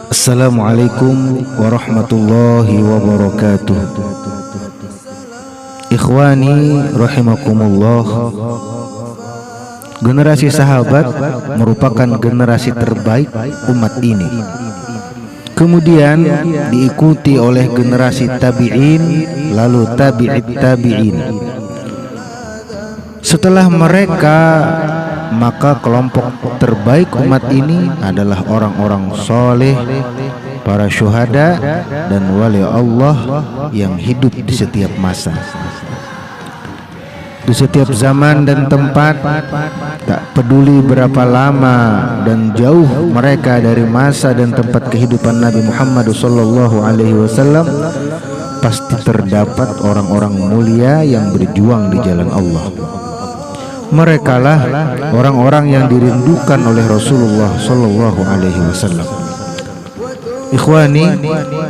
Assalamualaikum warahmatullahi wabarakatuh. Ikhwani rahimakumullah. Generasi sahabat merupakan generasi terbaik umat ini. Kemudian diikuti oleh generasi tabi'in, lalu tabi'it tabi'in. Setelah mereka, maka kelompok terbaik umat ini adalah orang-orang soleh, para syuhada dan wali Allah yang hidup di setiap masa, di setiap zaman dan tempat. Tak peduli berapa lama dan jauh mereka dari masa dan tempat kehidupan Nabi Muhammad SAW, pasti terdapat orang-orang mulia yang berjuang di jalan Allah. Merekalah orang-orang yang dirindukan oleh Rasulullah SAW. Ikhwani,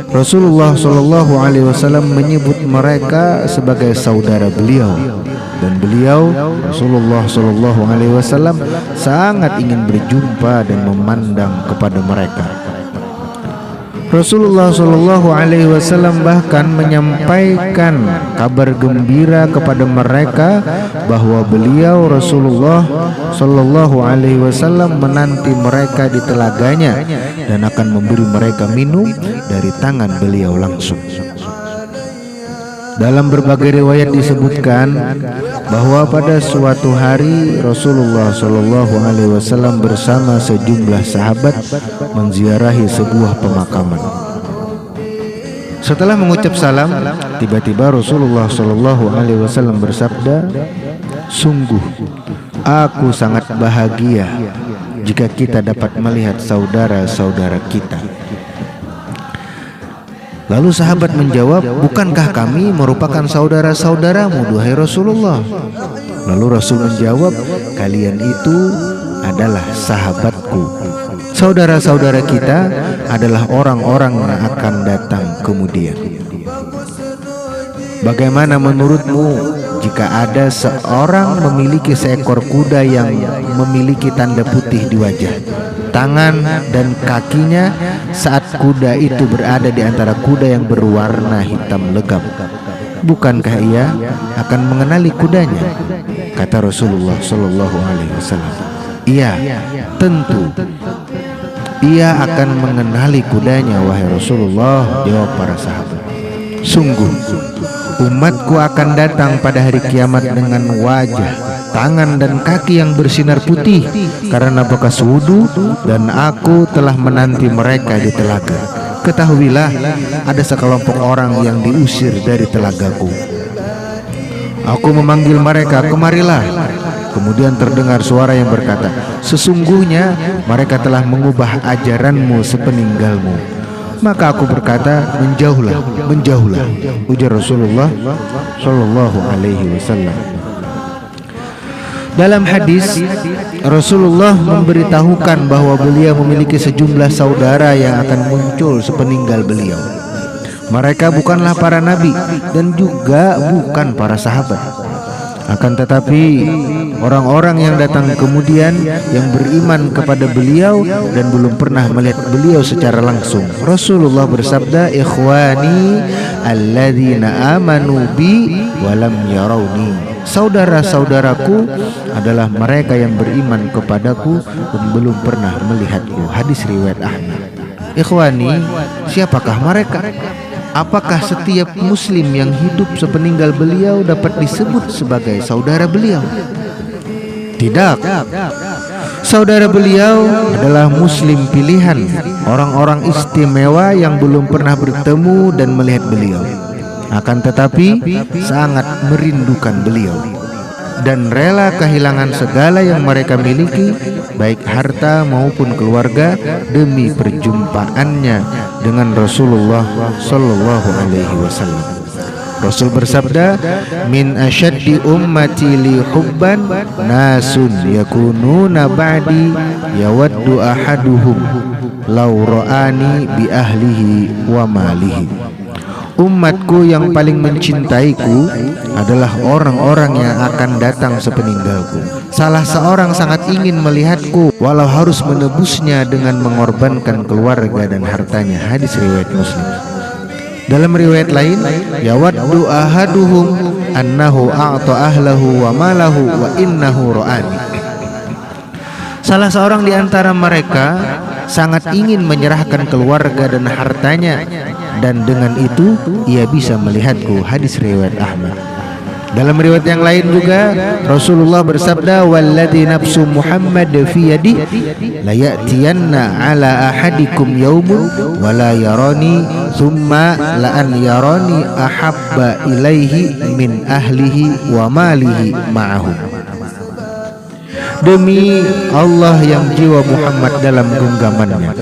Rasulullah SAW menyebut mereka sebagai saudara beliau, dan beliau Rasulullah SAW sangat ingin berjumpa dan memandang kepada mereka. Rasulullah SAW bahkan menyampaikan kabar gembira kepada mereka bahwa beliau Rasulullah SAW menanti mereka di telaganya dan akan memberi mereka minum dari tangan beliau langsung. Dalam berbagai riwayat disebutkan bahwa pada suatu hari Rasulullah SAW bersama sejumlah sahabat menziarahi sebuah pemakaman. Setelah mengucap salam, tiba-tiba Rasulullah SAW bersabda, "Sungguh, aku sangat bahagia jika kita dapat melihat saudara-saudara kita." Lalu sahabat menjawab, "Bukankah kami merupakan saudara-saudaramu, duhai Rasulullah?" Lalu Rasul menjawab, "Kalian itu adalah sahabatku. Saudara-saudara kita adalah orang-orang yang akan datang kemudian." Bagaimana menurutmu jika ada seorang memiliki seekor kuda yang memiliki tanda putih di wajah, tangan dan kakinya saat kuda itu berada di antara kuda yang berwarna hitam legam? Bukankah ia akan mengenali kudanya? Kata Rasulullah SAW, "Iya, tentu. Ia akan mengenali kudanya, wahai Rasulullah," jawab para sahabat. "Sungguh, umatku akan datang pada hari kiamat dengan wajah, tangan dan kaki yang bersinar putih karena bekas wudu, dan aku telah menanti mereka di telaga. Ketahuilah, ada sekelompok orang yang diusir dari telagaku. Aku memanggil mereka, 'Kemarilah.' Kemudian terdengar suara yang berkata, 'Sesungguhnya mereka telah mengubah ajaranmu sepeninggalmu.' Maka aku berkata, 'Menjauhlah, menjauhlah,' ujar Rasulullah SAW. Dalam hadis, Rasulullah memberitahukan bahwa beliau memiliki sejumlah saudara yang akan muncul sepeninggal beliau. Mereka bukanlah para nabi dan juga bukan para sahabat. Akan tetapi orang-orang yang datang kemudian yang beriman kepada beliau dan belum pernah melihat beliau secara langsung. Rasulullah bersabda, 'Ikhwani alladzina amanu bi walam yarawni.' Saudara-saudaraku adalah mereka yang beriman kepadaku dan belum pernah melihatku. Hadis riwayat Ahmad. Ikhwani, siapakah mereka? Apakah setiap muslim yang hidup sepeninggal beliau dapat disebut sebagai saudara beliau? Tidak. Saudara beliau adalah muslim pilihan, orang-orang istimewa yang belum pernah bertemu dan melihat beliau, akan tetapi sangat merindukan beliau dan rela kehilangan segala yang mereka miliki, baik harta maupun keluarga, demi perjumpaannya dengan Rasulullah SAW. Rasul bersabda, "Min asyaddi ummati li hubban nasun yakununa ba'di yawaddu ahaduhum law ra'ani bi ahlihi wa malihi." Umatku yang paling mencintaiku adalah orang-orang yang akan datang sepeninggalku. Salah seorang sangat ingin melihatku, walau harus menebusnya dengan mengorbankan keluarga dan hartanya. Hadis riwayat Muslim. Dalam riwayat lain, yawaddu ahaduhum annahu a'ta ahlahu wa malahu wa innahu ra'ani. Salah seorang di antara mereka sangat ingin menyerahkan keluarga dan hartanya, dan dengan itu ia bisa melihatku. Hadis riwayat Ahmad. Dalam riwayat yang lain juga Rasulullah bersabda, walladzi nafsu Muhammad fi yadi la ya'tiyanna ala ahadikum yaumun wa la yarani thumma la an yarani ahabba ilaihi min ahlihi wa malihi ma'ahu. Demi Allah yang jiwa Muhammad dalam genggamannya,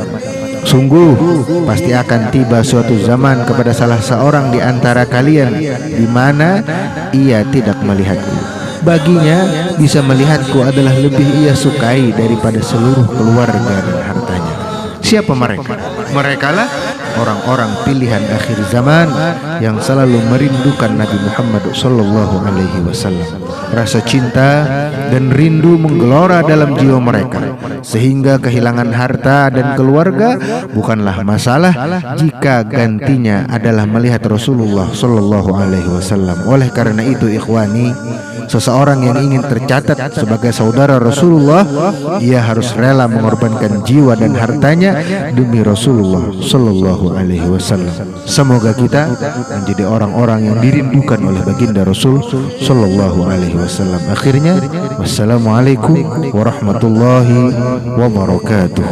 sungguh pasti akan tiba suatu zaman kepada salah seorang di antara kalian di mana ia tidak melihatku. Baginya bisa melihatku adalah lebih ia sukai daripada seluruh keluarga dan hartanya. Siapa mereka? Merekalah orang-orang pilihan akhir zaman yang selalu merindukan Nabi Muhammad sallallahu alaihi wasallam. Rasa cinta dan rindu menggelora dalam jiwa mereka, sehingga kehilangan harta dan keluarga bukanlah masalah jika gantinya adalah melihat Rasulullah sallallahu alaihi wasallam. Oleh karena itu ikhwani, seseorang yang ingin tercatat sebagai saudara Rasulullah, ia harus rela mengorbankan jiwa dan hartanya demi Rasulullah sallallahu alaihi wasallam. Semoga kita menjadi orang-orang yang dirindukan oleh baginda Rasul sallallahu alaihi wasallam. Akhirnya, wassalamualaikum warahmatullahi wabarakatuh.